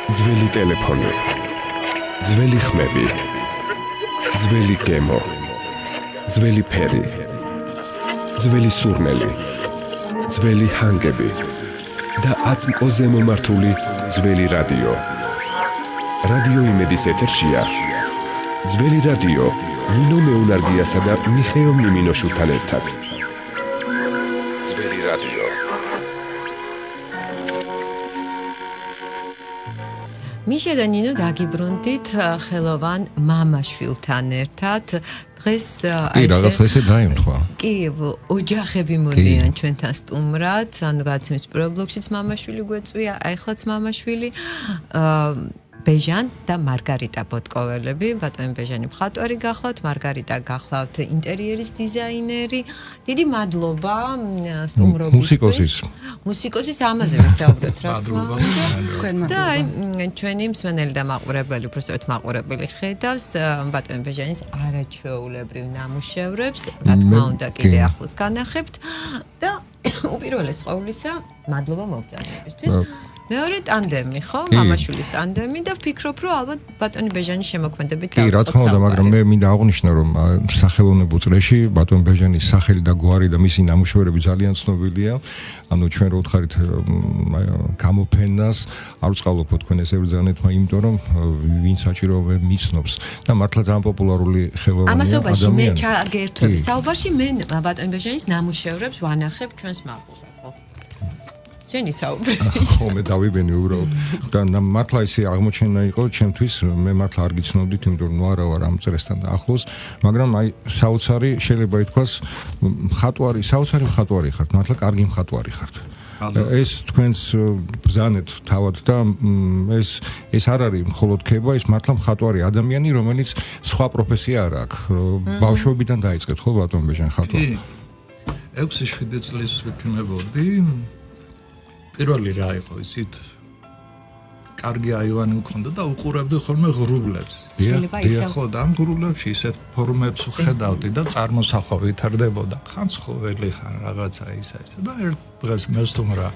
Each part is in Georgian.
ძველი ტელეფონი, ძველი ხმები, ძველი გემო, ძველი ფერი, ძველი სურნელი, ძველი ჰანგები და აწმყოზე მომართული ძველი რადიო. რადიო იმედის ეთერშია ძველი რადიო ნინო მეუნარგიასა და მიხეილ მიმინოშვილთან ერთად. ძველი რადიო. მიშა და ნინო დაგიბრუნდით ხელოვან მამაშვილთან ერთად. დღეს კი, რაღაც ესე დაემთხვა. კი, ოჯახები მოდიან ჩვენთან სტუმრად, ანუ გაცემის პირველ ბლოკშიც მამაშვილი გვეწვია, ახლაც მამაშვილი. ბეჟან და მარგარიტა ბოტკოველები, ბატონი ბეჟანი მხატვარი გახლავთ, მარგარიტა გახლავთ ინტერიერის დიზაინერი. დიდი მადლობა სტუმრობისთვის. მუსიკოსის ამაზე ვისაუბროთ რა თქმა უნდა. და ჩვენი მსმენელი და მაყურებელი, უბრალოდ მაყურებელი ხედავს ბატონი ბეჟანის არაჩვეულებრივ ნამუშევრებს, რა თქმა უნდა კიდე ახლოს განახებთ და უპირველეს ყოვლისა, მადლობა მოგზაურობისთვის. მეორე ტანდემი, ხო? მამაშვილის ტანდემი და ვფიქრობ, რომ ალბათ ბატონი ბეჟანის შემოქმედებით კი, რა თქმა უნდა, მაგრამ მე მინდა აღვნიშნო, რომ სახელოვნებო წრეში ბატონ ბეჟანის სახელი და გვარი და მისი ნამუშევრები ძალიან ცნობილია. ანუ ჩვენ რო ვთხარით გამოფენას, არ ვწყალობ თქვენ ეს ებრძანეთმა, იმიტომ რომ ვინ საჭირო მიცნობს და მართლა ძალიან პოპულარული ხელოვანია. ამასობაში მე ჩაგერთვები საუბარში მე ბატონი ბეჟანის ნამუშევრებს ვანახებ ჩვენს მაყურებელს. ჩვენი საუბრები. ხო, მე დავიბენი უბრალოდ. და მართლა ისე აღმოჩენა იყო ჩემთვის, მე მართლა არ გიცნობდით, იმიტომ რომ არა ვარ ამ წრესთან ახლოს, მაგრამ აი საოცარი შეიძლება ითქვას მხატვარი, საოცარი მხატვარი ხართ, მართლა კარგი მხატვარი ხართ. ეს თქვენს ბრძანეთ თავად და ეს არ არის მხოლოდ ქება, ეს მართლა მხატვარი ადამიანი, რომელიც სხვა პროფესია არ აქვს. ბავშვობიდან დაიწყეთ ხო ბატონ ბეჟან ხატვა? 6-7 წლის ვიქნებოდი. პირველი რა იყო ისეთ კარგი აივანი მქონდა და უყურებდი ხოლმე ღრუბლებს. ხო, და ამ ღრუბლებში ისეთ ფორმებს ვხედავდი და წარმოსახვა ვითარდებოდა. ხან ცხოველი, ხან რაღაცა ისა და ერთ დღეს მესტუმრა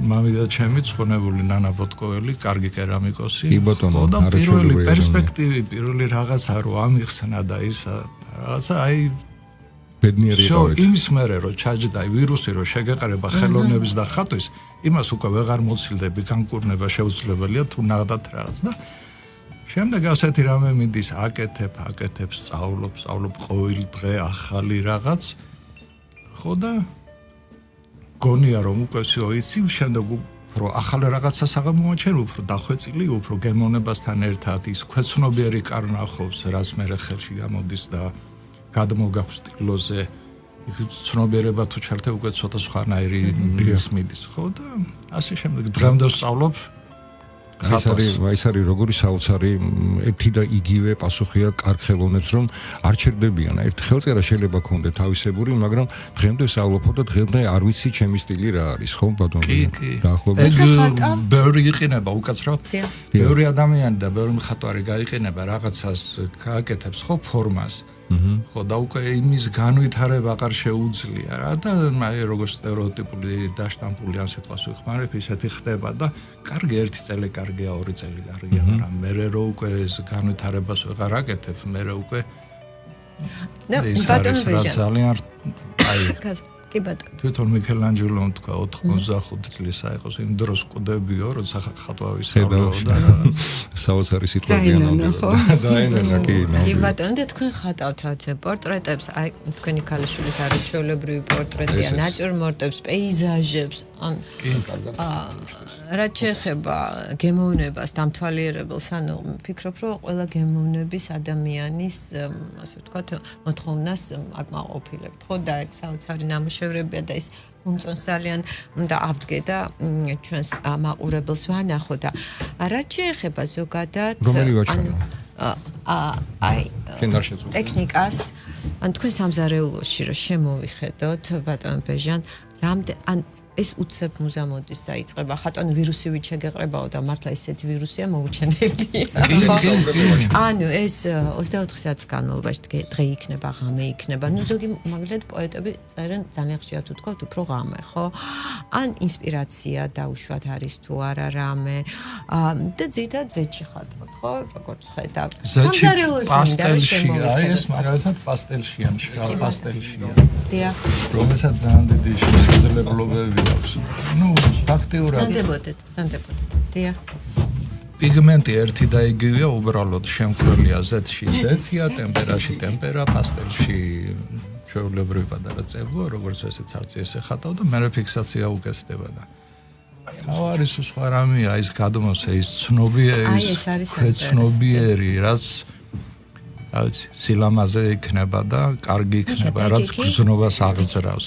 მამიდა ჩემი ცხონებული ნანა ბოტკოველი, კარგი კერამიკოსი. ხო, და პირველი პერსპექტივი, პირველი რაღაცა რო ამიხსნა და ისა რაღაცა აი ბედნიერი იყავით. იმის მერე რომ ჩაჯდა ვირუსი რომ შეგეყარება ხელოვნების და ხატვის, იმას უკვე ვეღარ მოცილდები, განკურნება შეუძლებელია თუ ნახდათ რაღაც და შემდეგ ასეთი რამე მიდის, აკეთებ, სწავლობ ყოველ დღე ახალი რაღაც. ხო და გონია რომ უკვე იცი, შემდეგ უფრო ახალ რაღაცას აღმოაჩენ, უფრო დახვეწილი, უფრო გემოვნებასთან ერთად ის ქვეცნობიერი კარნახობს, რაც მე ხელში გამოდის და გადმოგახსტილოზე ცნობიერება თუ ჩართე უკვე ცოტა სხვანაირი მიდის, ხო და ასე შემდეგ დღემდე ვსწავლობ ხატვას. ეს არის როგორი საოცარი ერთი და იგივე პასუხია კარგ ხელოვნებს, რომ არ ჩერდებიან. ერთ ხელწერა შეიძლება ქონდე თავისებური, მაგრამ დღემდე ვსწავლობ და დღემდე არ ვიცი ჩემი სტილი რა არის, ხო ბატონო? დაახლოებით. ეგ ბევრი იყინება უკაცრავად. ბევრი ადამიანი და ბევრი მხატვარი გაიყინება რაღაცას, გააკეთებს ხო ფორმას. ხო და უკვე იმის განვითარება აღარ შეუძლია რა და აი როგორც სტერეოტიპული დაშტამპული ამ სიტყვას ვიხმარებ, ისეთი ხდება და კარგი ერთი წელი კარგია, ორი წელი კარგია, მაგრამ მერე რო უკვე ეს განვითარებას ვეღარ აკეთებ, მერე უკვე ბატონო ბეჟანი ძალიან აი კი ბატონო. თვითონ მიქელანჯელომ თქვა 95 წლისა იყოს, იმ დროს კვდებიო, როცა ხატვა ვისწავლობდა და საოცარი სიტყვებია ნამდვილად. დაენანა კი. კი ბატონო, და თქვენ ხატავთ პორტრეტებს, აი თქვენი ქალიშვილის არაჩვეულებრივი პორტრეტია, ნატურმორტებს, პეიზაჟებს, ან რაც შეეხება გემოვნებას, დამთვალიერებელს, ანუ ვფიქრობ, რომ ყველა გემოვნების ადამიანის, ასე ვთქვათ, მოთხოვნას აკმაყოფილებთ, ხო და ეს საოცარი ნამუშევრებია და ის მომწონს ძალიან, უნდა ავდგე და ჩვენს მაყურებელს ვანახო და რაც შეეხება ზოგადად რომელი ვაჩვენო? აი ტექნიკას, ან თქვენ სამზარეულოში რომ შემოვიხედოთ, ბატონ ბეჟან, ან ეს უცებ მუზამოდის დაიწყება. ხატონ ვირუსივით შეგეყრებაო და მართლა ისეთი ვირუსია მოუჩენებია. ანუ ეს 24 საათის განმავლობაში დღე იქნება, ღამე იქნება. ნუ ზოგი მაგალითად პოეტები წერენ ძალიან ხშირად უთქვათ უფრო ღამე, ხო? ან ინსპირაცია დაუშვათ არის თუ არა რამე. და ძირითადად ზეჩი ხატობთ, ხო? როგორც ხედავთ. სამზარეულოში მინდა რომ შემოვიდგინოთ. აი ეს მაგალითად პასტელშია, მშრალ პასტელშია. დიახ. რომელსაც ძალიან დიდი შესაძლებლობები აქვს. ნუ ფაქტიურად ზანდებოდეთ. დიახ. პიგმენტი ერთი და იგივეა, უბრალოდ შემკვრელია ზეთში ზეთია, ტემპერაში ტემპერა, პასტელში ჩვეულებრივი პატარა წებია, როგორც ესეც არც ესე ხატავ და მე ფიქსაცია უკეთდება და არის სხვა რამეა ის გადმოსე ის ცნობიერი ცნობიერი რაც რაც სილამაზე იქნება და კარგი იქნება რაც გზნობას აღწრავს.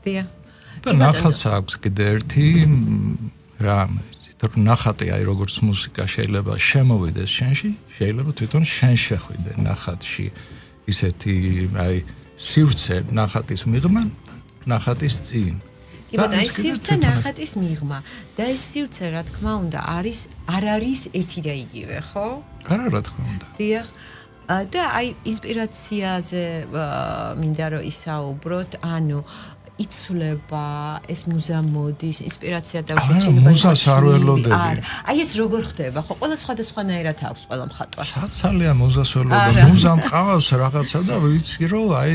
დიახ. და ნახატს აქვს კიდე ერთი რამ თუ ნახატი აი როგორც მუსიკა შეიძლება შემოვიდეს შენში, შეიძლება თვითონ შენ შეხვიდე ნახატში ისეთი აი სივრცე ნახატის მიღმა, ნახატის წინ. კი ბატონო, ეს სივრცე ნახატის მიღმა და ეს სივრცე რა თქმა უნდა არ არის ერთი და იგივე, ხო? არა რა თქმა უნდა. დიახ. და აი ინსპირაციაზე მინდა რომ ისაუბროთ, ანუ იცვლება ეს მუზამოდის ინსპირაცია დაუშვება მუზას არ ველოდები. აი ეს როგორ ხდება? ხო, ყველა სხვადასხვანაირად აქვს ყველა მხატვარს. საცალია მუზას ველოდა. მუზა მყავს რაღაცა და ვიცი რომ აი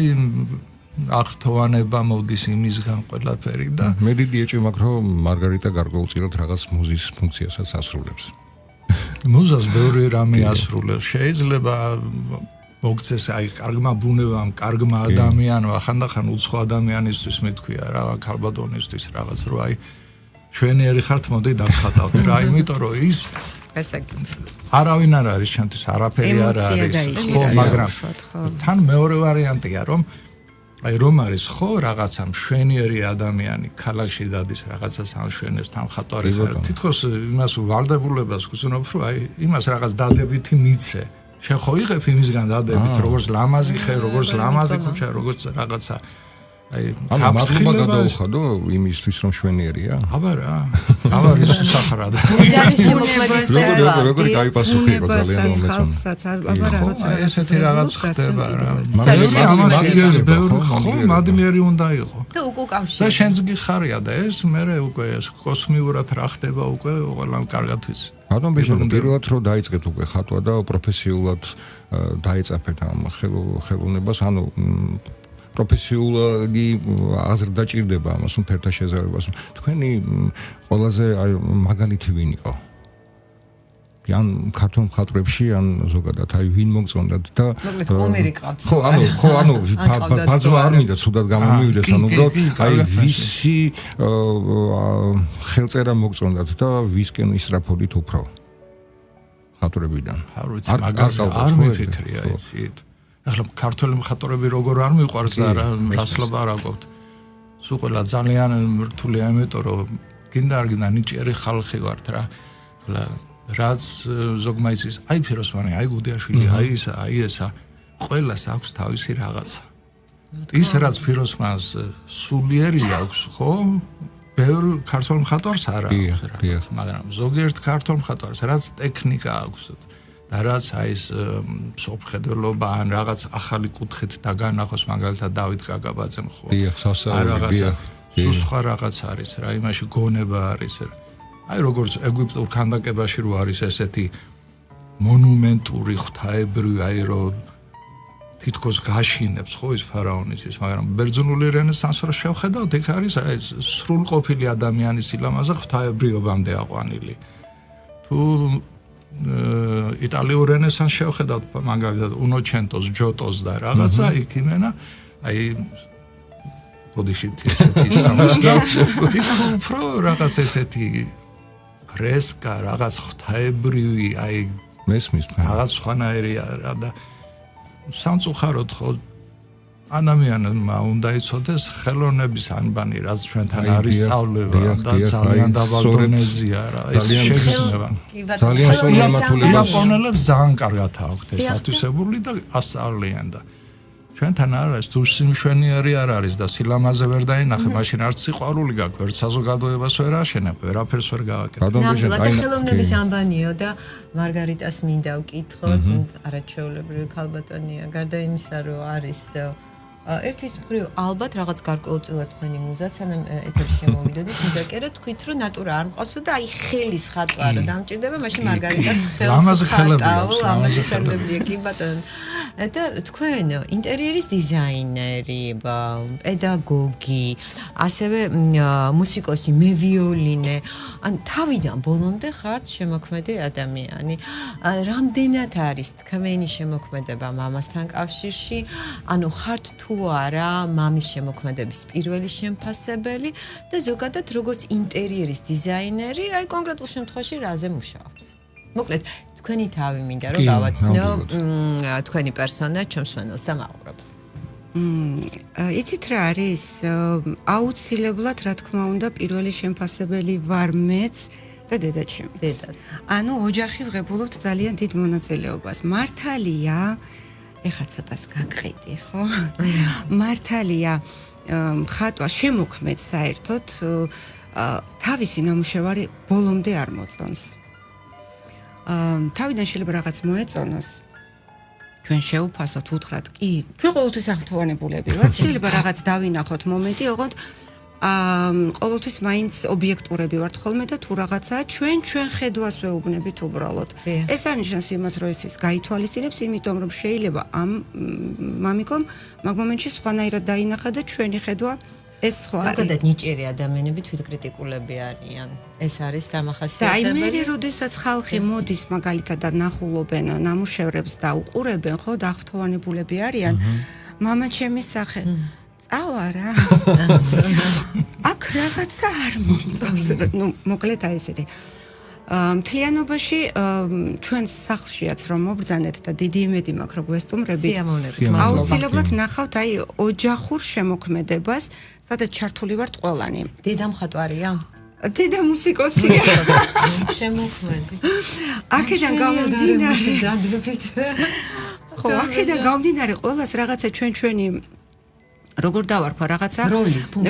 აღთოვანება მოდის იმისგან ყველაფერი და მე დიდი ეჭვი მაქვს რომ მარგარიტა გარკვეულწილად რაღაც მუზის ფუნქციასაც ასრულებს. მუზას ბევრი რამე ასრულებს. შეიძლება მოგცეს აი კარგმა ბუნებამ, კარგმა ადამიანმა, ხანდახან უცხო ადამიანისთვის მეთქვია რა, ქალბატონისთვის რაღაც რო აი ჩვენიერი ხართ მოდი დავხატავთ რა, იმიტომ რომ ის არავინ არ არის შენთვის, არაფერი არ არის. ხო, მაგრამ თან მეორე ვარიანტია რომ აი რომ არის ხო რაღაცა მშვენიერი ადამიანი ქალაქში დადის რაღაცას ამშვენებს თან ხატვარის თითქოს იმას ვალდებულებას გზნობ რომ აი იმას რაღაც დადებითი მიცე შენ ხო იღებ იმისგან დადებით როგორც ლამაზი ხე როგორც ლამაზი ქუჩა როგორც რაღაცა აი მადლობა გადაუხადო იმისთვის რომ შვენიერია აბა რა აბა ის სახარად როგორ გაიპასუხე იყო ძალიან მომეწონა აბა რაღაცა ესეთი რაღაც ხდება რა მაგალითად ხო მადლიერი უნდა იყო და უკავშირი და შენც გიხარია და ეს მე უკვე კოსმიურად რა ხდება უკვე ყველამ კარგად ვიცი ბატონ ბეჟანა პირველად რომ დაიწყეთ უკვე ხატვა და პროფესიულად დაიწყეთ ამ ხელოვნებას ანუ პროფესიული აზრდაჭირდება ამას ფერთა შეზარებას. თქვენი ყველაზე მაგალითი ვინ იყო? ან ქართულ მხატვრებში ან ზოგადად აი ვინ მოგწონდათ და კომერი ყავთ. ხო ანუ ბაძვა არ მინდა ცუდად გამომივიდეს ანუ აი ვისი ხელწერა მოგწონდათ და ვისკენ ისწრაფოდით უფრო მხატვრებიდან. არ მიფიქრია იცით. ახლა ქართული მხატვრები როგორ არ მიყვარს და რასლობა არ აკვთ. სულ ყველა ძალიან რთულია იმიტომ რომ გინდა არ გინდა ნიჭიერი ხალხი ვართ რა. რაც ზოგმა იცის, აი ფიროსმანი, აი გუდიაშვილი, აი ისა, აი ესა, ყველას აქვს თავისი რაღაცა. ის რაც ფიროსმანს სულიერი აქვს, ხო? ბევრ ქართულ მხატვარს არ აქვს, მაგრამ ზოგიერთ ქართულ მხატვარს რაც ტექნიკა აქვს და რაც აი ეს სოფხედელობა ან რაღაც ახალი კუთხით დაგანახოს მაგალითად დავით კაკაბაძემ ხო? დიახ, სასწაული, სხვა რაღაც არის რა, იმაში გონება არის რა. აი როგორც ეგვიპტურ ქანდაკებაში რო არის ესეთი მონუმენტური ღვთაებრივი აი რომ თითქოს გაშინებს ხო ის ფარაონის ის მაგრამ ბერძნული რენესანსს რო შევხედავთ იქ არის აი სრულყოფილი ადამიანის სილამაზე ღვთაებრიობამდე აყვანილი თუ იტალიურ რენესანსს შევხედავთ მაგალითად უნოჩენტოს ჯოტოს და რაღაცა იქ იმენა აი ბოდიშით ესეთი სამოსდა იქ უფრო რაღაც ესეთი ფრესკა რაღაც ღვთაებრივი აი მესმის რაღაც სხვანაირია რა და სამწუხაროდ ხო ადამიანმა უნდა იცოდეს ხელოვნების ანბანი რაც ჩვენთან არის სწავლება და ძალიან დაბალ დონეზეა რა ეს შეგრძნება ძალიან სოლიამართულებას იაპონელებს ძალიან კარგად აქვთ ეს ათვისებული და ასწავლიან და ჩვენთან არ არის თუ სიმშვენიერი არ არის და სილამაზე ვერ დაინახე, მაშინ არც სიყვარული გაქვს, ვერც საზოგადოებას ვერ აშენებ, ვერაფერს ვერ გავაკეთებ. ნამდვილად ხელოვნების ამბანიო და მარგარიტას მინდა ვკითხოთ, არაჩვეულებრივი ქალბატონია, გარდა იმისა, რომ არის ერთის მხრივ ალბათ რაღაც გარკვეულწილად თქვენი მუზა, სანამ ეთერში შემოვიდოდით, მინდა კი რა თქვით, რომ ნატურა არ მყავსო და აი ხელის ხატვა რა დამჭირდება, მაშინ მარგარიტას ხელს ხატავ, ამაზე ხელებია კი ბატონო. და თქვენ ინტერიერის დიზაინერი, პედაგოგი, ასევე მუსიკოსი, მევიოლინე, ან თავიდან ბოლომდე ხართ შემოქმედი ადამიანი. რამდენად არის თქვენი შემოქმედება მამასთან კავშირში? ანუ ხართ თუ არა მამის შემოქმედების პირველი შემფასებელი და ზოგადად როგორც ინტერიერის დიზაინერი, აი კონკრეტულ შემთხვევაში რაზე მუშაობთ? მოკლედ თქვენი თავი მინდა რომ გავაცნო თქვენი პერსონა ჩვენს მენელს და მაყურებელს. იცით რა არის? აუცილებლად რა თქმა უნდა პირველი შემფასებელი ვარ მეც და დედაჩემიც. დედაც. ანუ ოჯახი ვღებულობთ ძალიან დიდ მონაწილეობას. მართალია, ეხლა ცოტას გაგყიდი, ხო? მართალია, ხატვა შემოქმედ საერთოდ თავისი ნამუშევარი ბოლომდე არ მოწონს. თავიდან შეიძლება რაღაც მოეწონოს. ჩვენ შევფასოთ, უთხრათ, კი, ჩვენ ყოველთვის აღფრთოვანებულები ვართ, შეიძლება რაღაც დავინახოთ მომენტი, ოღონდ ყოველთვის მაინც ობიექტურები ვართ ხოლმე და თუ რაღაცაა, ჩვენ ხედვას ვეუბნებით უბრალოდ. ეს არ ნიშნავს იმას, რომ ეს გაითვალისწინებს, იმიტომ რომ შეიძლება ამ მამიკომ მაგ მომენტში სხვანაირად დაინახა და ჩვენი ხედვა ეს სხვა არის. ზოგადად ნიჭიერი ადამიანები თვითკრიტიკულები არიან. ეს არის დამახასიათებელი. და აი მე როდესაც ხალხი მოდის მაგალითად და ნახულობენ ნამუშევრებს და უყურებენ, ხო, და აღფრთოვანებულები არიან, მამა ჩემის სახე. წავა რა. აქ რაღაცა არ მომწონს. ნუ მოკლედ აი ესეთი. მთლიანობაში ჩვენ სახლშიაც რომ მობრძანეთ და დიდი იმედი მაქვს რომ გვესტუმრებით. აუცილებლად ნახავთ აი ოჯახურ შემოქმედებას, სადაც ჩართული ვართ ყველანი. დედა მხატვარია? დედა მუსიკოსია. შემოქმედი. აქედან გამომდინარე, ხო, აქედან გამომდინარე ყველას რაღაცა ჩვენი როგორ დავარქვა რაღაცა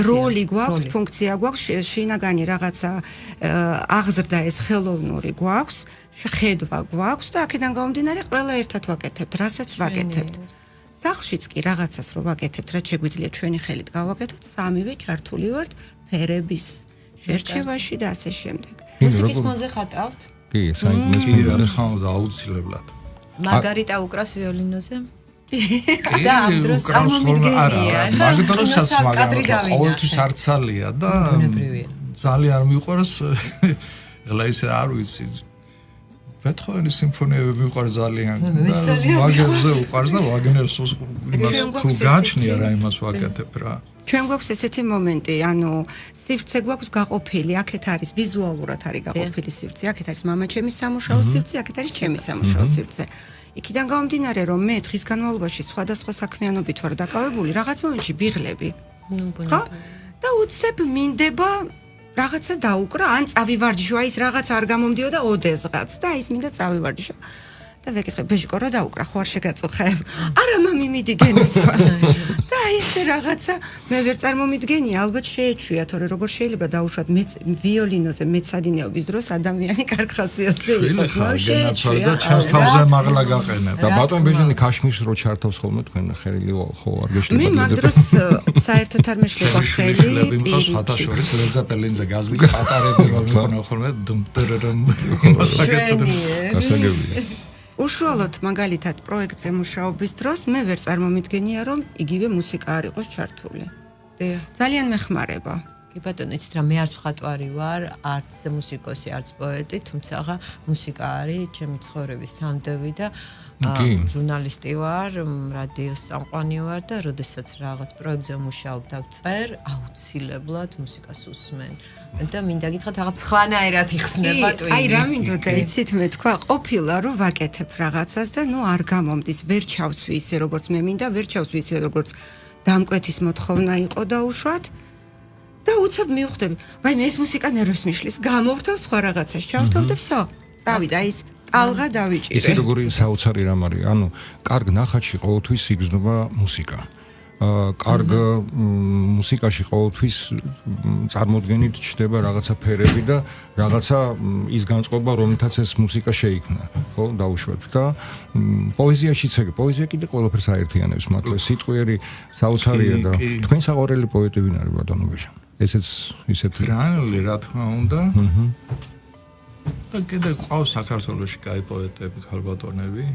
როლი გვაქვს, ფუნქცია გვაქვს, შინაგანი რაღაცა აღზრდა ეს ხელოვნური გვაქვს, ხედვა გვაქვს და აქედან გამომდინარე ყველა ერთად ვაკეთებთ, რასაც ვაკეთებთ. სახლშიც კი რაღაცას რო ვაკეთებთ, რაც შეგვიძლია ჩვენი ხელით გავაკეთოთ, სამივე ჩართული ვართ ფერების შერჩევაში და ასე შემდეგ. მუსიკის ფონზე ხატავთ? კი, საინტერესო. კი, რა თქმა უნდა, აუცილებლად. მარგარიტა უკრას ვიოლინოზე? და ამ დროს წარმომიდგენია. მაგ დროსაც მაგრამ ყოველთვის არცალია და ძალიან მიყვარს. ეხლა ისე არ ვიცი. ბეთჰოვენის სიმფონიები მიყვარს ძალიან. ვაგნერზე უყვარს და ვაგნერს იმას თუ გაჩნია რა იმას ვაკეთებ რა. ჩვენ გვაქვს ესეთი მომენტი, ანუ სივრცე გვაქვს გაყოფილი, აქეთ არის ვიზუალურად არის გაყოფილი სივრცე, აქეთ არის მამაჩემის სამუშაო სივრცე, აქეთ არის ჩემი სამუშაო სივრცე. იქიდან გამომდინარე, რომ მე დღის განმავლობაში სხვადასხვა საქმიანობით ვარ დაკავებული, რაღაც მომენტში ვიღლები. ხო? და უცებ მინდება რაღაცა დაუკრა, ან წავივარჯიშო, აი ეს რაღაც არ გამომდიო და ოდესღაც და ის მინდა წავივარჯიშო. და ვეკითხე, ბეჟიკო რა დაუკრა, ხო არ შეგაწუხებ? არა, მამი, მიდი გენოცვა. და აი ეს რაღაცა მე ვერ წარმომიდგენია, ალბათ შეეჩვია, თორე როგორ შეიძლება დაუშვათ მე ვიოლინოზე მეცადინეობის დროს ადამიანი კარგ ხასიათზე იყოს. შეეჩვია და ჩანს თავზე მაღლა გაყენებ. და ბატონ ბეჟანი ქაშმირს რო ჩართავს ხოლმე თქვენ ხელი ხო არ გეშლება. მე მაგ დროს საერთოდ არ მეშლება ხელი. იმას ფათაშორის ლეძაპელინზე გაზლი პატარები რომ მიყვნე ხოლმე დმპერერემ იმას აკეთებ. გასაგებია. უშუალოდ მაგალითად პროექტზე მუშაობის დროს მე ვერ წარმომიდგენია რომ იგივე მუსიკა არ იყოს ჩართული. ძალიან მეხმარება. კი ბატონო, იცით რა, მე არც მხატვარი ვარ, არც მუსიკოსი, არც პოეტი, თუმცა მუსიკა არის ჩემი ცხოვრების თანმდევი და ჟურნალისტი ვარ, რადიოს წამყვანი ვარ და როდესაც რაღაც პროექტზე მუშაობ და წერ, აუცილებლად მუსიკას უსმენ. და მინდა გითხრათ რაღაც სხვანაირად იხსნება ტვინი. აი რა მინდოდა იცით მე თქვა, ყოფილა რომ ვაკეთებ რაღაცას და ნუ არ გამომდის, ვერ ჩავსვი ისე როგორც მე მინდა, ვერ ჩავსვი ისე როგორც დამკვეთის მოთხოვნა იყო დაუშვათ. და უცებ მივხვდები, ვაიმე ეს მუსიკა ნერვებს მიშლის, გამოვრთავ სხვა რაღაცას, ჩავრთავ და всё. წავიდა ის ტალღა დავიჭირე. იცი როგორი საოცარი რამ არის? ანუ კარგ ნახატში ყოველთვის იგრძნობა მუსიკა. კარგ მუსიკაში ყოველთვის წარმოდგენით ჩდება რაღაცა ფერები და რაღაცა ის განწყობა, რომელთაც ეს მუსიკა შეიქმნა, ხო, დაუშვათ და პოეზიაშიც ეგ, პოეზია კიდე ყველაფერს აერთიანებს, მაგრამ სიტყვიერი საოცარია და თქვენ საყვარელი პოეტი ვინ არის ბატონო ბეჟა? ესეც ისეთი გრანული რა თქმა უნდა. და კიდე ყავს საქართველოში კაი პოეტები, ქალბატონები.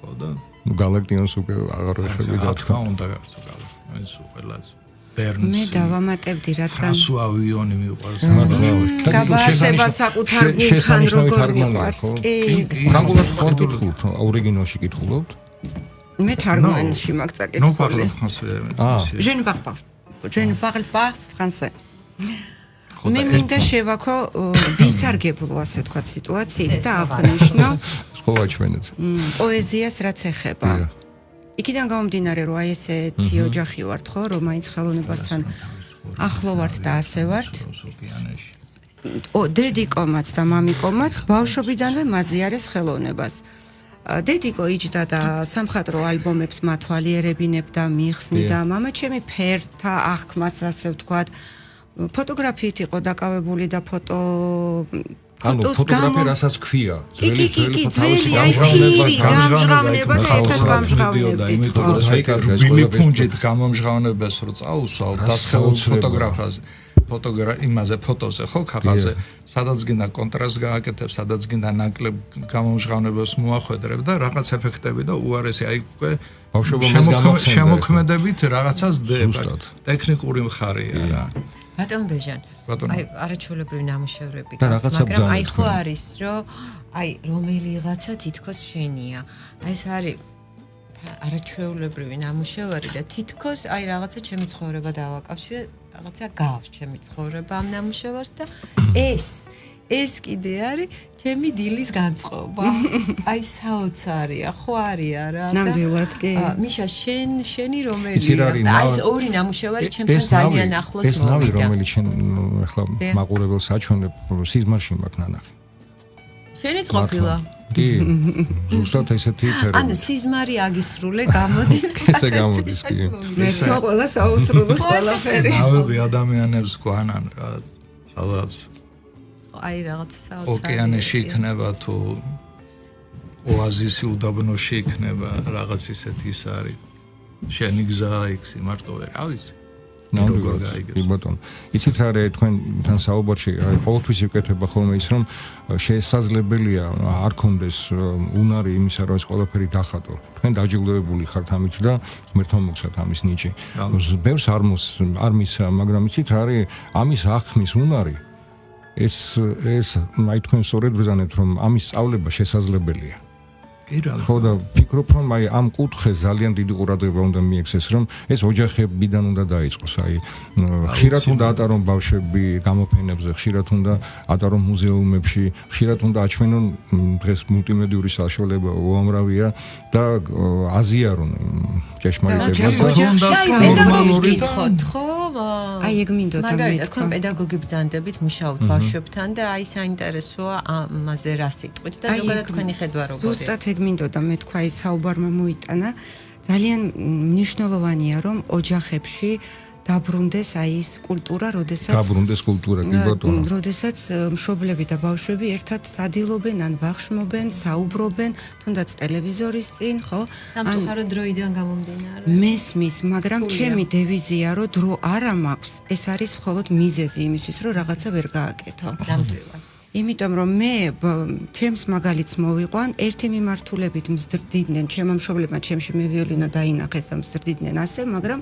ხო და გალაქტიონს უკვე აღარ ვეხები და რა თქმა უნდა გალაქტიონს უყელაც ბერნსი. მე დავამატებდი რადგან ფრანსუა ვიონი მიყვარს. გაბასება საკუთარ გულთან როგორ მიყვარს. კი. ფრანგულად ხოთულობთ, ორიგინალში კითხულობთ? მე თარგმანში მაგ წაკითხული. Non parle français. Je ne parle pas français. მე მინდა შევაქო ვისარგებლო ასე ვთქვათ სიტუაციით და აღნიშნო სკოლა ჩვენეთ. პოეზიას რაც ეხება. იქიდან გამომდინარე რომ აი ესეთი ოჯახი ვართ ხო, რომ მაინც ხელოვნებასთან ახლო ვართ და ასე ვართ. დედიკომაც და მამიკომაც ბავშვობიდანვე მაზიარეს ხელოვნებას. დედიკო იჯდა და სამხატვრო ალბომებს მათვალიერებინებდა, მიხსნიდა, მამაჩემი ფერთა აღქმას ასე ვთქვათ. ფოტოგრაფიით იყო დაკავებული და ანუ ფოტოგრაფია რასაც ქვია, ძველი გამჟღავნება და ერთად გამჟღავნებდით. აი კარგია, ბილიფუნჯით გამომჟღავნებას რო წაუსვავ დასხეულ ფოტოგრაფაზე, იმაზე ფოტოზე ხო ქაღალზე, სადაც გინდა კონტრასტს გააკეთებ, სადაც გინდა ნაკლებ გამომჟღავნებას მოახვედრებ და რაღაც ეფექტები და უარესი აი უკვე შემოქმედებით რაღაცას დებათ. ტექნიკური მხარეა რა. ბატონ ბეჟან, აი არაჩვეულებრივი ნამუშევრები გაქვს, მაგრამ აი ხო არის, რომ აი რომელიღაცა თითქოს შენია. აი ეს არის არაჩვეულებრივი ნამუშევარი და თითქოს აი რაღაცა ჩემი ცხოვრება დავაკავშირე, რაღაცა გავს ჩემი ცხოვრება ამ ნამუშევარს და ეს კიდე არის ჩემი დილის განწყობა. აი საოცარია, ხო არია რა. ნამდვილად კი. მიშა შენი რომელია? აი ეს ორი ნამუშევარი ჩემთან ძალიან ახლოს მოვიდა. ეს ნავი რომელიც შენ ახლა მაყურებელს აჩვენებ, სიზმარში მაქვს ნანახი. შენიც ყოფილა? კი. ზუსტად ესეთი ფერები. ანუ სიზმარი აგისრულე გამოდის. ესე გამოდის კი. მე ყველა საუსრულოს ყველაფერი. ნავები ადამიანებს გვანან რა. სადაც აი რაღაც საოცარი. ოკეანეში იქნება თუ ოაზისი უდაბნოში იქნება რაღაც ისეთი ის არის. შენი გზა იქ სიმარტოვე რა ვიცი. როგორ გაიგებს. კი ბატონო. იცით რა არის თქვენთან საუბარში, აი ყოველთვის იკეთება ხოლმე ის რომ შესაძლებელია არ კონდეს უნარი იმისა რომ ეს ყველაფერი დახატო. თქვენ დაჯილდოებული ხართ ამით და ღმერთმა მოგცათ ამის ნიჭი. ბევრს არ მისცა, მაგრამ იცით რა არის ამის აღქმის უნარი ეს აი თქვენ სწორედ ბრძანეთ რომ ამის სწავლება შესაძლებელია. ხო და ფიქრობ რომ აი ამ კუთხეს ძალიან დიდი ყურადღება უნდა მიექცეს რომ ეს ოჯახებიდან უნდა დაიწყოს აი ხშირად უნდა ატარონ ბავშვები გამოფენებზე ხშირად უნდა ატარონ მუზეუმებში ხშირად უნდა აჩვენონ დღეს მულტიმედიური საშუალება უამრავია და აზიარონ ჭეშმარიტებას უნდა ნორმალური და ხო აი ეგ მინდოდა მე თქვენ პედაგოგი ბრძანდებით მუშაობთ ბავშვებთან და აი საინტერესოა ამაზე რა სიტყვით და ზოგადად თქვენი ხედვა როგორია ზუსტად ეგ მინდოდა მე თქვა ის საუბარმა მოიტანა ძალიან მნიშვნელოვანია რომ ოჯახებში დაბრუნდეს აი ის კულტურა, როდესაც მშობლები და ბავშვები ერთად სადილობენ ან ვახშმობენ, საუბრობენ, თუნდაც ტელევიზორის წინ, ხო? სამწუხაროდ დროიდან გამომდინარე. მესმის, მაგრამ ჩემი დევიზია, რომ დრო არა მაქვს, ეს არის მხოლოდ მიზეზი იმისთვის, რომ რაღაცა ვერ გააკეთო. ნამდვილად. იმიტომ რომ მე ჩემს მაგალითს მოვიყვან, ერთი მიმართულებით მზრდიდნენ ჩემო მშობლებმა, ჩემში მე ვიოლინო დაინახეს და მზრდიდნენ ასე, მაგრამ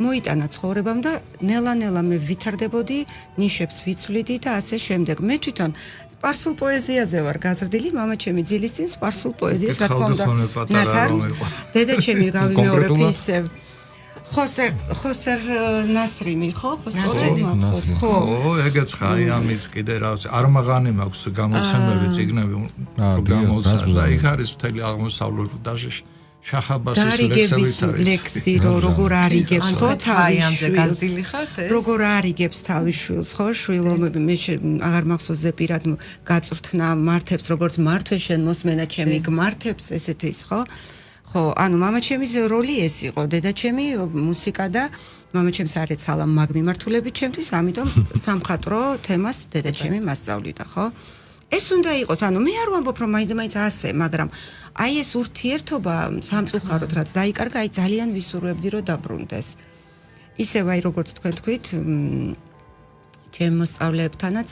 მოიტანა ცხოვრებამ და ნელა-ნელა მე ვითარდებოდი, ნიშებს ვიცვლიდი და ასე შემდეგ. მე თვითონ სპარსულ პოეზიაზე ვარ გაზრდილი, მამაჩემი ძილის წინ სპარსულ პოეზიას რა თქმა უნდა ნათარგმნს. დედაჩემი გავიმეორებ ისევ. ხოსერ ნასრიმი ხო? ხო, ეგეც ხაი ამის კიდე რა ვიცი, არმაღანი მაქვს გამოცემები, წიგნები გამოცემ და იქ არის მთელი აღმოსავლური დაჟეში. შახაბასის ლექსი როგორ არიგებს ხო თავის გაზრდილი ხართ ეს? როგორ არიგებს თავის შვილს, ხო? შვილობები მე აღარ მახსოვს ზეპირად გაწვრთნა მართებს, როგორც მართვეს შენ მოსმენა ჩემი გმართებს, ესეთი ის, ხო? ხო, ანუ მამაჩემის როლი ეს იყო, დედაჩემი მუსიკა და მამაჩემს არ ეცალა მაგ მიმართულებით ჩემთვის, ამიტომ სამხატვრო თემას დედაჩემი მასწავლიდა, ხო? ეს უნდა იყოს, ანუ მე არ ვამბობ რომ მაინც ასე, მაგრამ აი ეს ურთიერთობა სამწუხაროდ რაც დაიკარგა, აი ძალიან ვისურვებდი რომ დაბრუნდეს. ისევ აი როგორც თქვენ თქვით, ჩემ მოსწავლეებთანაც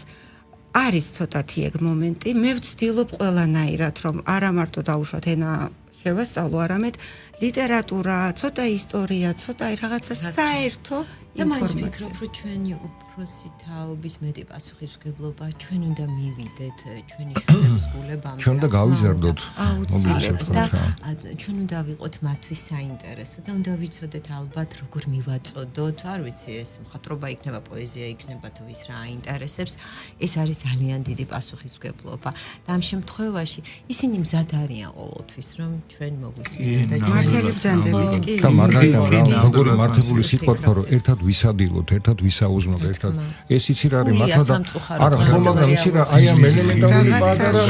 არის ცოტათი ეგ მომენტი, მე ვცდილობ ყველანაირად რომ არა მარტო დაუშვათ ენა შევასწავლო, არამედ ლიტერატურა, ცოტა ისტორია, ცოტა რაღაცა საერთო და მაინც ინფორმაცია. ვფიქრობ, რომ ჩვენი უფროსი თაობის მეტი პასუხისმგებლობა ჩვენ უნდა მივიდეთ ჩვენი შვილების გულებამდე. ჩვენ უნდა გავიზარდოთ. აუცილებლად და ჩვენ უნდა ვიყოთ მათთვის საინტერესო და უნდა ვიცოდეთ ალბათ როგორ მივაწოდოთ, არ ვიცი ეს მხატვრობა იქნება, პოეზია იქნება თუ ის რა აინტერესებს, ეს არის ძალიან დიდი პასუხისმგებლობა და ამ შემთხვევაში ისინი მზად არიან ყოველთვის რომ ჩვენ მოგვისმინოთ და მართალი ბრძანდებით კი. და მარგარიტა როგორი მართებული სიტყვა თქვა რომ ერთად ვისადილოთ, ერთად ვისაუზმოთ, ერთად ეს იცი რა არის მართლა და არა ხო მაგრამ იცი რა აი ამ ელემენტარული პატარა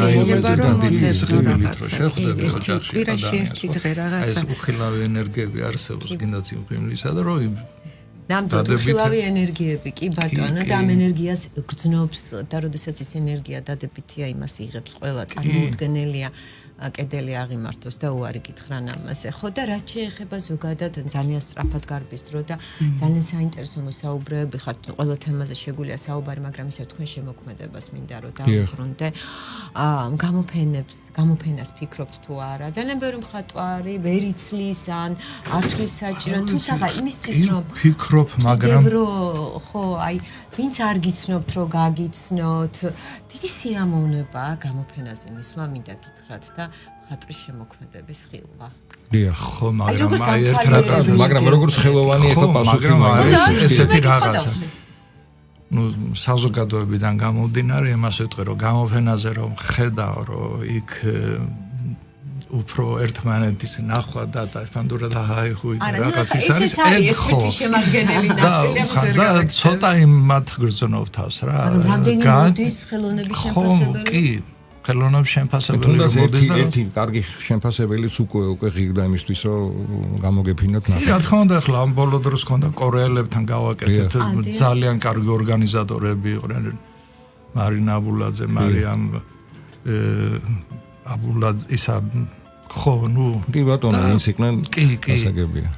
კვირაში ერთი დღე რაღაცა. ეს უხილავი ენერგიები არსებობს გინდათ იმხილისა და რომ ნამდვილად უხილავი ენერგიები კი ბატონო და ამ ენერგიას გრძნობს და როდესაც ის ენერგია დადებითია იმას იღებს ყველა წარმოუდგენელია კედელი აღიმართოს და უარი გითხრან ამაზე. ხო და რაც შეეხება ზოგადად ძალიან სწრაფად გარბის დრო და ძალიან საინტერესო მოსაუბრეები ხართ. ყველა თემაზე შეგვიძლია საუბარი, მაგრამ ისევ თქვენ შემოქმედებას მინდა რომ დავუბრუნდე. გამოფენას ფიქრობთ თუ არა? ძალიან ბევრი მხატვარი ვერ იცლის ან არ თვლის საჭირო, თუმცა იმისთვის რომ ფიქრობ, მაგრამ ხო, აი ვინც არ გიცნობთ რომ გაგიცნოთ, დიდი სიამოვნებაა გამოფენაზე მისვლა, მინდა გითხრათ და მხატვრის შემოქმედების ხილვა. დიახ, ხო, მაგრამ აი ერთ რატას, მაგრამ როგორც ხელოვანი ეხლა პასუხი მაგრამ არის მაგრამ ესეთი მე რაღაცა. ვიხადავ. ნუ საზოგადოებიდან გამომდინარე, იმას ვიტყვი, რომ გამოფენაზე რომ ხედავ, რომ იქ უფრო ერთმანეთის ნახვა და ფანდურა და ჰაიხუი და რაღაც ის არის ეგ ხო შემადგენელი ნაწილი ამას ვერ და გავაკეთებ. ცოტა იმათ გრძნობ თავს რა რამდენი მოდის ხელოვნების შემფასებელი? კი ხელოვნების შემფასებელი თუნდაც მოდის და ერთი კარგი შემფასებელიც უკვე ღირდა იმისთვის რომ გამოგეფინოთ კი რა თქმა უნდა ახლა ამ ბოლო დროს ქონდა კორეელებთან გავაკეთეთ ძალიან კარგი ორგანიზატორები იყვნენ მარინა აბულაძე მარიამ აბულაძე ისა ხო ნუ კი ბატონო ვინც იყვნენ კი ასაგებია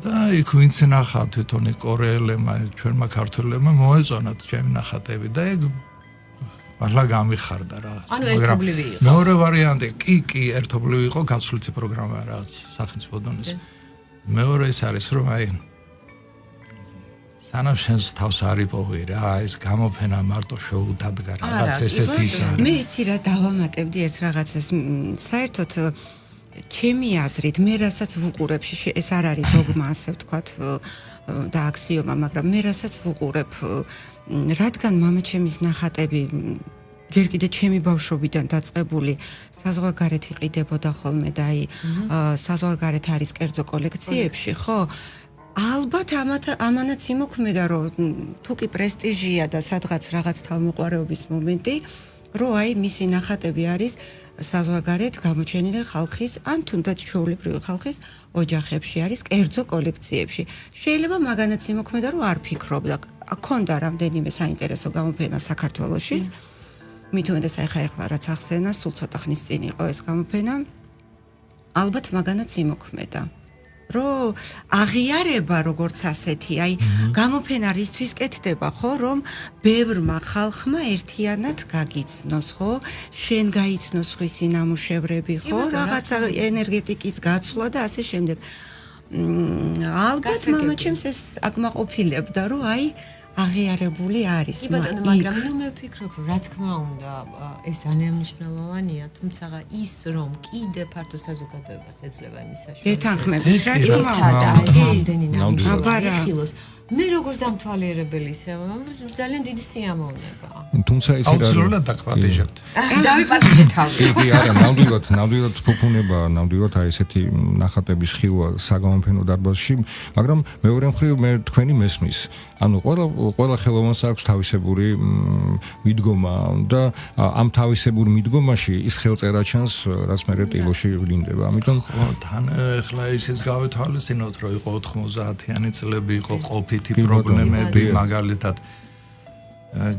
და იქ ვინც ნახა თვითონ კორეელებმა ჩვენმა ქართველებმა მოეწონათ ჩემი ნახატები და ეგ მართლა გამიხარდა რა ანუ ერთობლივი იყო. მეორე ვარიანტი კი ერთობლივი იყო გაცვლითი პროგრამა რაც სახელმწიფო დონის მეორე ის არის რომ აი სანამ შენს თავს არ იპოვი რა ეს გამოფენა მარტო შოუ დადგა რაღაც ესეთი ის არის მე იცი რა დავამატებდი ერთ რაღაცას საერთოდ ჩემი აზრით მე რასაც ვუყურებ ეს არ არის დოგმა ასე ვთქვათ და აქსიომა მაგრამ მე რასაც ვუყურებ რადგან მამაჩემის ნახატები ჯერ კიდე ჩემი ბავშვობიდან დაწყებული საზღვარგარეთ იყიდებოდა ხოლმე და აი საზღვარგარეთ არის კერძო კოლექციებში ხო ალბათ ამანაც იმოქმედა რომ თუ კი პრესტიჟია და სადღაც რაღაც თავმოყარეობის მომენტი რომ აი მისი ნახატები არის საზღვარგარეთ გამოჩენილი ხალხის ან თუნდაც ჩვეულებრივი ხალხის ოჯახებში არის კერძო კოლექციებში შეიძლება მაგანაც იმოქმედა რომ არ ფიქრობდა აქონდა რამდენიმე საინტერესო გამოფენა საქართველოშიც მით უმეტეს ახლა რაც ახსენა სულ ცოტა ხნის წინ იყო ეს გამოფენა ალბათ მაგანაც იმოქმედა რომ აღიარება როგორც ასეთი, აი გამოფენა რისთვის კეთდება, ხო, რომ ბევრმა ხალხმა ერთიანად გაგიცნოს, ხო? შენ გაიცნოს ხვისი ნამუშევრები, ხო? რაღაცა ენერგეტიკის გაცვლა და ასე შემდეგ. ალბათ მამაჩემს ეს აკმაყოფილებდა, რომ აი აღიარებული არის. კი ბატონო, მაგრამ ნუ მე ვფიქრობ, რა თქმა უნდა, ეს ძალიან მნიშვნელოვანია, თუმცა ის რომ კიდე ფართო საზოგადოებას ეძლევა იმის საშუალებას. ეთანხმებით, რა თქმა ერთად უნდა. ეს ამდენი ნამუშევარი აბარა. ეხილოს. მე როგორც დამთვალიერებელი ძალიან დიდი სიამოვნება. თუმცა ეს რა აუცილებლად დაკპატიჟებთ. დავიპატიჟე თავი. კი არა, ნამდვილად ფუფუნება, ნამდვილად აი ესეთი ნახატების ხილვა საგამოფენო დარბაზში, მაგრამ მეორე მხრივ მე თქვენი მესმის. ანუ ყველა ხელოვანს აქვს თავისებური მიდგომა და ამ თავისებურ მიდგომაში ის ხელწერა ჩანს, რაც მე ტილოში ვლინდება. ამიტომ თან ახლა ისიც გავეთვალისწინოთ, რომ იყო 90-იანი წლები, იყო ყოფითი პრობლემები, მაგალითად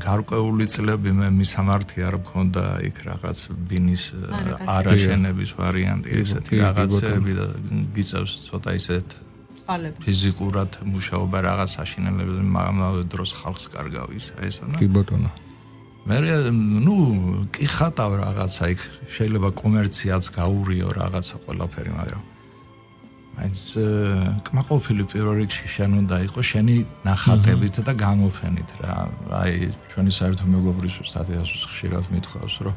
გარკვეული წლები მე მისამართი არ მქონდა იქ რაღაც ბინის არაშენების ვარიანტი, ესეთი რაღაცები და გიწევს ცოტა ისეთ ფიზიკურად მუშაობა რაღაც საშინელებებზე, მაგრამ დროს ხალხს კარგავ ესა და კი ბატონო. მე ნუ კი ხატავ რაღაცა იქ, შეიძლება კომერციაც გაურიო რაღაცა ყველაფერი, მაგრამ მაინც კმაყოფილი პირველ რიგში შენ უნდა იყო შენი ნახატებით და გამოფენით რა. აი ჩვენი საერთო მეგობრის სტატიას ხშირად მithქვავს, რომ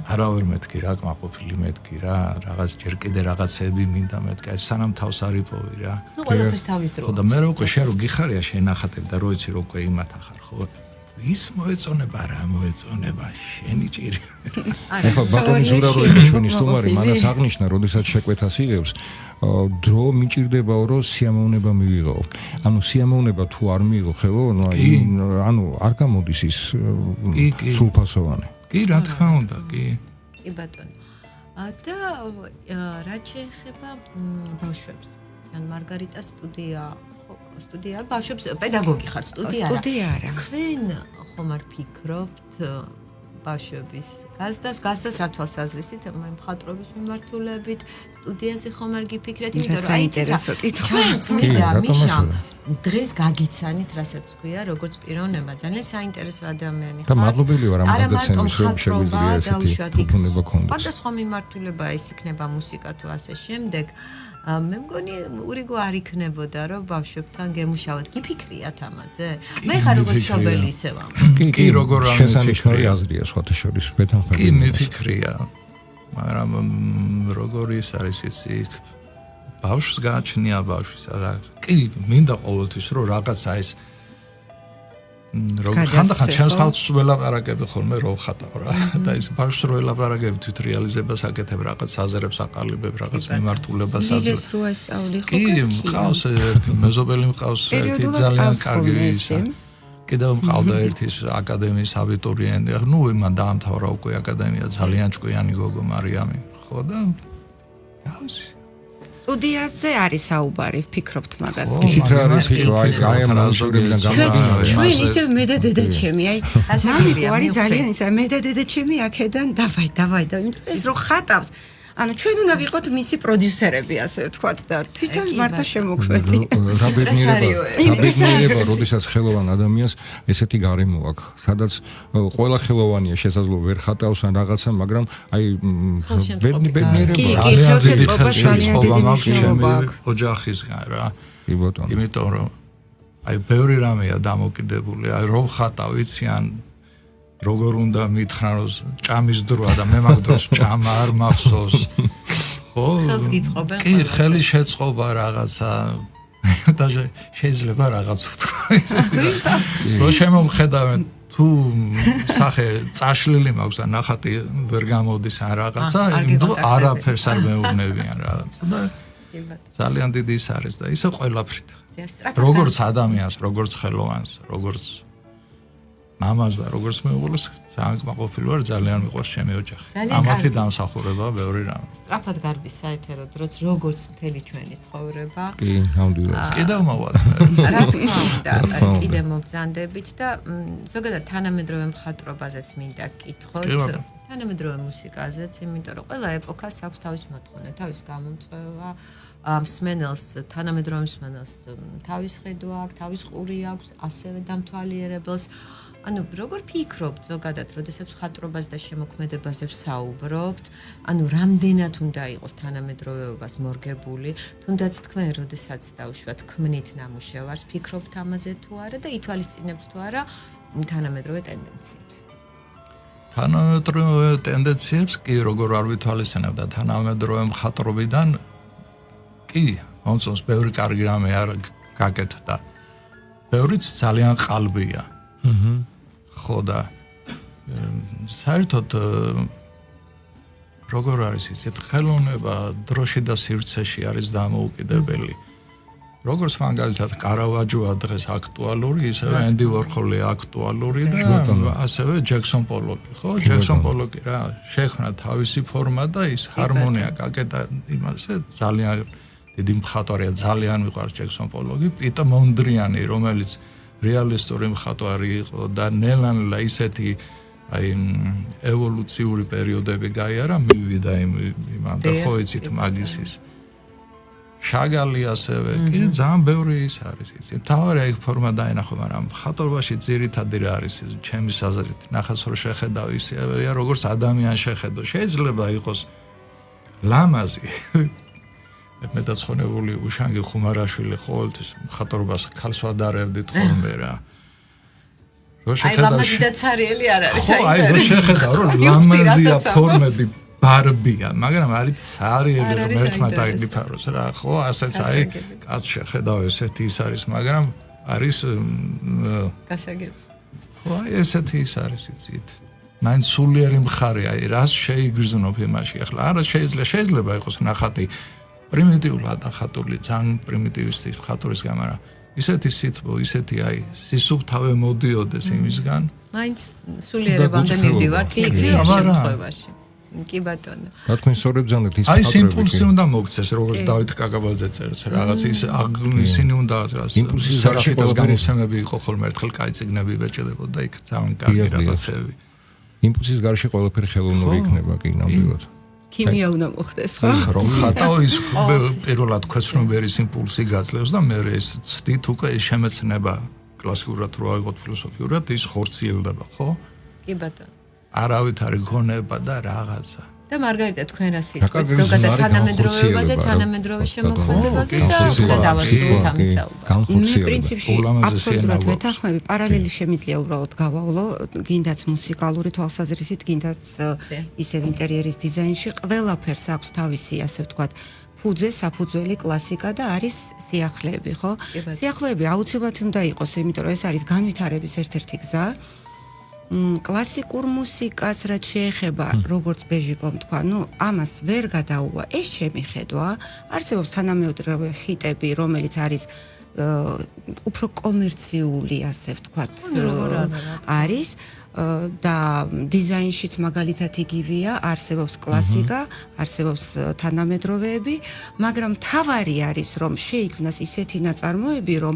არავერ მეთქი რა, კმაყოფილი მეთქი რა, რაღაც ჯერ კიდე რაღაცები მინდა მეთქი, აი სანამ თავს არ იპოვი რა. ნუ ყველაფერს თავის დრო. ხო და მე უკვე შენ რო გიხარია შენ ნახატები და რო იცი რო უკვე იმათ ახარ ხო? ის მოეწონება რა მოეწონება შენი ჭირი. ეხლა ბატონი ზურაბი ჩვენი სტუმარი მანას აღნიშნა, როდესაც შეკვეთას იღებს, დრო მიჭირდებაო რომ სიამოვნება მივიღო. ანუ სიამოვნება თუ არ მიიღო ხელო, ანუ არ გამოდის ის სრულფასოვანი. კი, რა თქმა უნდა, კი. კი ბატონო. და რაც შეეხება ბავშვებს, ან მარგარიტა სტუდია ბავშვებს პედაგოგი ხარ სტუდია არა. თქვენ ხომ არ ფიქრობთ ბავშვების გასდას რა თვალსაზრისით მე მხატვრობის მიმართულებით სტუდიაზე ხომ არ გიფიქრეთ, იმიტომ რომ საინტერესო კითხვა. ჩვენც მინდა მიშა დღეს გაგიცანით, რასაც ქვია, როგორც პიროვნება, ძალიან საინტერესო ადამიანი ხარ. და მადლობელი ვარ ამ გადაცემის რომ შეგვიძლია ესეთი ფუფუნება გქონდეს. სხვადასხვა მიმართულება ის იქნება მუსიკა თუ ასე შემდეგ. მე მგონი ურიგო არ იქნებოდა რომ ბავშვებთან გემუშავოთ. გიფიქრიათ ამაზე? მე ხარ როგორც შობელი ისევ ამ. კი, როგორ არ შესანიშნავი აზრია სხვათა შორის მეთანხმები. კი, მიფიქრია. მაგრამ როგორ ის არის იცი? ბავშვს გააჩნია ბავშვის. კი, მინდა ყოველთვის რომ რაღაცა ის როგორ ხანდახან ჩემს თავს ველაპარაკები ხოლმე რომ ხატავ რა და ის ბავშვს რო ელაპარაკებ თვით რეალიზებას აკეთებ რაღაც აზრებს აყალიბებ რაღაც მიმართულებას აზრებს რო ასწავლი ხო კი მყავს ერთი მეზობელი მყავს ერთი ძალიან კარგი ისა კიდევ მყავდა ერთი აკადემიის აბიტურიენტი ნუ იმან დაამთავრა უკვე აკადემია ძალიან ჭკვიანი გოგო მარიამი ხო და გავისი სტუდიაზე არის საუბარი, ვფიქრობთ მაგას. ისიც არის აი ამ ნამუშევრებიდან გამომდინარე. ჩვენ ისე მე და დედა ჩემი, აი ასაკირია არის ძალიან ისა მე და დედა ჩემი აქედან დავაი და იმიტომ ეს რო ხატავს ანუ ჩვენ უნდა ვიყოთ მისი პროდიუსერები ასე ვთქვათ და თვითონ მარტო შემოგვედი. რა ბედნიერება, როდესაც ხელოვან ადამიანს ესეთი გარემო აქვს, სადაც ყველა ხელოვანია შესაძლოა ვერ ხატავს ან რაღაცა, მაგრამ აი ბედნიერება ძალიან დიდი ხელშეწყობა მაქვს ოჯახისგან რა. კი ბატონო. იმიტომ რომ აი ბევრი რამეა დამოკიდებული, აი რომ ხატავ იცი ან როგორ უნდა მითხრან რომ ჭამის დროა და მე მაგ დროს ჭამა არ მახსოვს ხო ხელს გიწყობენ კი ხელი შეწყობა რაღაცა და შეიძლება რაღაც რო შემომხედავენ თუ სახე წაშლილი მაქვს და ნახატი ვერ გამოდის ან რაღაცა არაფერს არ მეუბნებიან რაღაცა და ძალიან დიდი ის არის და ისე ყველაფრით როგორც ადამიანს როგორც ხელოვანს როგორც მამას და როგორც მეუღლეს ძალიან კმაყოფილი ვარ, ძალიან მიყვარს ჩემი ოჯახი. ამათი დამსახურება ბევრი რამე. სწრაფად გარბის საეთერო დროც როგორც მთელი ჩვენი ცხოვრება. კი, ნამდვილად. კიდევ მოვალ. რა თქმა უნდა, კიდევ მობრძანდებით და ზოგადად თანამედროვე მხატვრობაზეც მინდა კითხოთ. თანამედროვე მუსიკაზეც, იმიტომ რომ ყველა ეპოქას აქვს თავის მოთხოვნა, თავის გამომწვევა. მსმენელს, თანამედროვე მსმენელს თავის ხედვა აქვს, თავის ყური აქვს, ასევე დამთვალიერებელს. ანუ როგორ ფიქრობთ ზოგადად, როდესაც მხატვრობას და შემოქმედებაზე ვსაუბრობთ, ანუ რამდენად უნდა იყოს თანამედროვეობას მორგებული, თუნდაც თქვენ როდესაც დავუშვათ ქმნით ნამუშევარს, ფიქრობთ ამაზე თუ არა და ითვალისწინებთ თუ არა თანამედროვე ტენდენციებს. თანამედროვე ტენდენციებს კი როგორ არ ვითვალისწინებ და თანამედროვე მხატვრობიდან კი მომწონს ბევრი კარგი რამე არ გაკეთდა. ბევრიც ძალიან ყალბია. ხო და საერთოდ როგორ არის იცით ხელოვნება დროში და სივრცეში არის დამოუკიდებელი. როგორც მაგალითად კარავაჯოა დღეს აქტუალური, ისევე ენდი ვორხოლი აქტუალური და ასევე ჯექსონ პოლოკი, ხო? ჯექსონ პოლოკი რა შექმნა თავისი ფორმა და ის ჰარმონია გაკეთა იმასე ძალიან დიდი მხატვარია, ძალიან მიყვარს ჯექსონ პოლოკი, პიტერ მონდრიანი, რომელიც რეალისტური მხატვარი იყო და ნელა ისეთი აი ევოლუციური პერიოდები გაიარა, მივიდა იმამდე ხო იცით მაგისის შაგალი ასევე კი ძალიან ბევრი ის არის იცით. თავარი აი ფორმა დაენახო, მაგრამ მხატვრობაში ძირითადი რა არის ის ჩემი აზრით, ნახას რო შეხედავ ისეა როგორც ადამიანს შეხედო. შეიძლება იყოს ლამაზი მეტაცხონებული უშანგი ხუმარაშვილი ყოველთვის მხატვრობას ქალს ვადარებდით ხოლმე რა. აი ლამაზი და ცარიელი არ არის საინტერესო. ხო, აი რო შეხედავ რომ ლამაზია ფორმები ბარბია, მაგრამ არის ცარიელი რომ ერთმანეთს დიფაროს რა, ხო, ასეც აი კაც შეხედავ ესეთი ის არის, მაგრამ არის გასაგები. ხო, აი ესეთი ის არის იცით. მაინც სულიერი მხარე, აი რას შეიგრძნობ იმაში. ახლა არა შეიძლება იყოს ნახატი პრიმიტიულად ახატული, ძალიან პრიმიტივისტის მხატვრის გამ, მაგრამ ისეთი სითბო, ისეთი აი სისუფთავე მოდიოდეს იმისგან. მაინც სულიერებამდე მივდივართ იქ შემთხვევაში. კი ბატონო. რა თქვენ სწორედ ბრძანდეთ ის აი იმპულსი უნდა მოგცეს, როგორც დავით კაკაბაძე წერს, რაღაც ისინი უნდა იმპულსის გარშიტოს გამოცემები იყო ხოლმე ერთხელ კაი წიგნები ბეჭდებოდა და იქ ძალიან კარგი რაღაცები. იმპულსის გარშე ყველაფერი ხელოვნური იქნება კი ნამდვილად. ქიმია უნდა მოხდეს, ხო? რომ ხატაო ის პირველად ქვეცნობერის იმპულსი გაძლევს და მე ეს ცდით უკვე შემეცნება კლასიკურად რო აიღოთ ფილოსოფიურად ის ხორციელდება, ხო? კი ბატონო. არავითარი გონება და რაღაცა. და მარგარიტა თქვენ რა სიტყვით ზოგადად თანამედროვეობაზე, თანამედროვე შემოქმედებაზე და დავასრულოთ ამით საუბარი. მე პრინციპში აბსოლუტურად ვეთანხმები, პარალელი შემიძლია უბრალოდ გავავლო, გინდაც მუსიკალური თვალსაზრისით, გინდაც ისევ ინტერიერის დიზაინში, ყველაფერს აქვს თავისი, ასე ვთქვათ, ფუძე, საფუძველი, კლასიკა და არის სიახლეები, ხო? სიახლეები აუცილებლად უნდა იყოს, იმიტომ რომ ეს არის განვითარების ერთ-ერთი გზა. კლასიკურ მუსიკას რაც შეეხება, როგორც ბეჟიკომ თქვა, ნუ ამას ვერ გადაუვა. ეს შემიხედვა, არსებობს თანამედროვე ჰიტები, რომელიც არის უფრო კომერციული, ასე ვთქვათ, არის და დიზაინშიც მაგალითად იგივეა, არსებობს კლასიკა, არსებობს თანამედროვეები, მაგრამ თავარი არის, რომ შეიქმნას ისეთი ნაწარმოები, რომ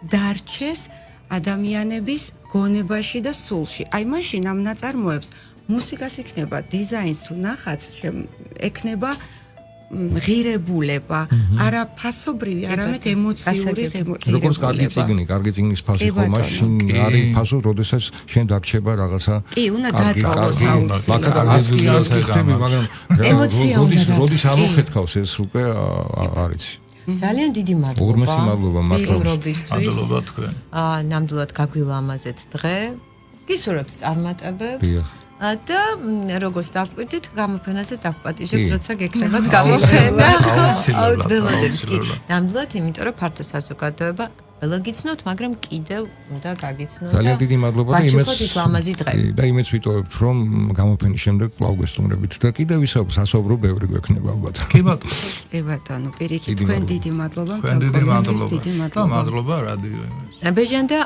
დარჩეს ადამიანების გონებაში და სულში. აი მაშინ ამ ნაწარმოებს მუსიკას იქნება, დიზაინს თუ ნახატს ექნება ღირებულება, არა ფასობრივი, არამედ ემოციური ღირებულება. როგორც კარგი წიგნი, კარგი წიგნის ფასი ხო, მაშინ არის ფასო, როდესაც შენ დაგრჩება რაღაცა. კი, უნდა დატოვოს მაგრამ როდის ამოხეთქავს ეს უკვე არ იცი. ძალიან დიდი მადლობა. უღრმესი მადლობა მადლობისთვის. მადლობა თქვენ. ნამდვილად გაგვილამაზეთ დღე. გისურვებთ წარმატებებს. და როგორც დაგვიდით, გამოფენაზე დაგპატიჟებთ, როცა გექნებათ გამოფენა. აუცილებლად. ნამდვილად, იმიტომ რომ ფართო საზოგადოება ყველა გიცნობთ, მაგრამ კიდევ უნდა გაგიცნოთ. ძალიან დიდი მადლობა და იმეც ვიტოვებთ, რომ გამოფენის შემდეგ კვლავ გესტუმრებით და კიდევ ისევ სასაუბრო ბევრი გვექნება ალბათ. კი ბატონო. კი ბატონო, პირიქით თქვენ დიდი მადლობა. თქვენ დიდი მადლობა. და მადლობა რადიო იმეს. ბეჟან და